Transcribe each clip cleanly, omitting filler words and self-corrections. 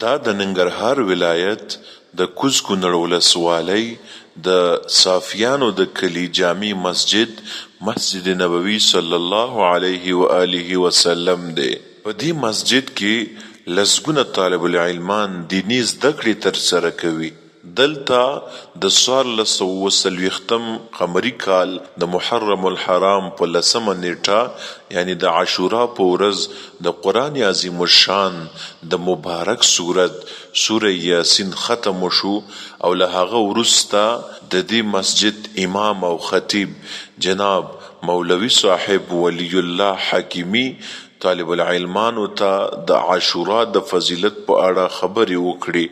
دا د ننګرهار ولایت د کوز کونړ ولسوالۍ د صافیانو د کلي جامع مسجد نبوي صلی الله علیه و آله وسلم دی. په دې مسجد کې لسګونه طالب العلمان دیني زده کړې ترسره کوي. دلته د 1440 قمري کال د محرم الحرام په 10مه نیټه یعنی د عاشورا په ورځ د قرآن عظیم الشان د مبارک سوره یاسین ختم شو او له هغه وروسته د دې مسجد امام او خطیب جناب مولوی صاحب ولی الله حکیمی طالب العلمانو ته د عاشورا د فضیلت په اړه خبرې وکړي.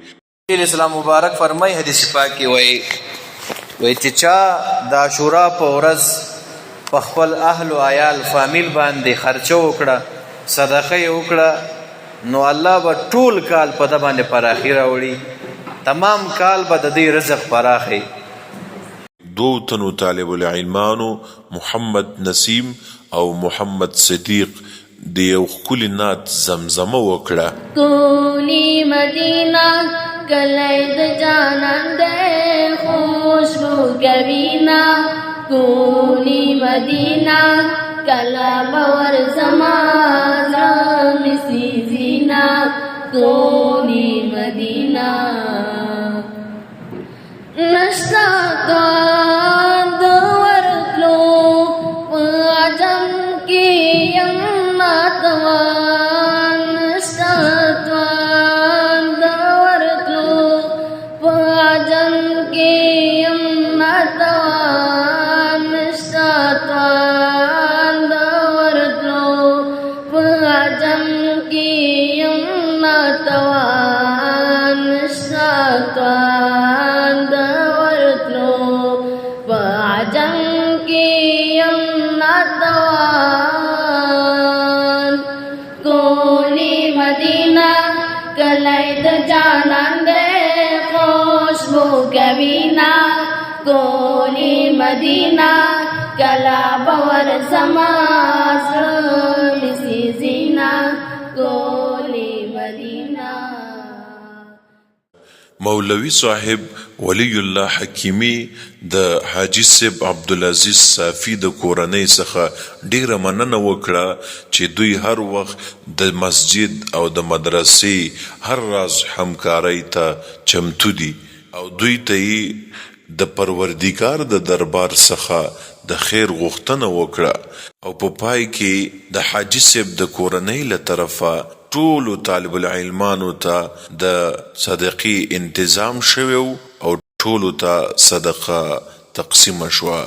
اسلام مبارک فرمای حدیث پاک کې وای چې چا د عاشورا په ورځ په خپل اهل او عیال فامیل باندې خرچه وکړه صدقه وکړه نو الله به ټول کال په د باندې پراخي راوړي تمام کال به د دې رزق پراخي. دو تنو طالب العلمانو محمد نسیم او محمد صدیق د یو ښکلي نعت زمزمه وکړه. کولی مدینہ کلی د جانان دے خوشبو کوینا کولی مدینہ کلا باور زما زمی زینا کولی مدینہ نشتا کان دورتلو پاجم کی یماتوان نشتا کان دورتلو پاجم کی یماتوان نشتا کان دورتلو پاجم کی یماتوان نشتا کان دورتلو پاجم کی یماتوان کولی مدینہ کلی د جانان دے خوشبو کوینا کولی مدینہ کلا باور زما زمی زینا کولی مدینہ. مولوی صاحب ولی الله حکیمی د حاجی صاحب عبدالعزیز صافی د کورنۍ څخه ډیره مننه وکړه چې دوی هر وخت د مسجد او د مدرسې هر راز همکارۍ ته چمتو دي او دوی ته د پروردګار د دربار څخه د خیر غوښتنه وکړه او په پای کې د حاجی صاحب د کورنۍ له طرفه ټولو طالب العلمانو ته د صدقې انتظام شوی او ټولو ته صدقه تقسیم شوه.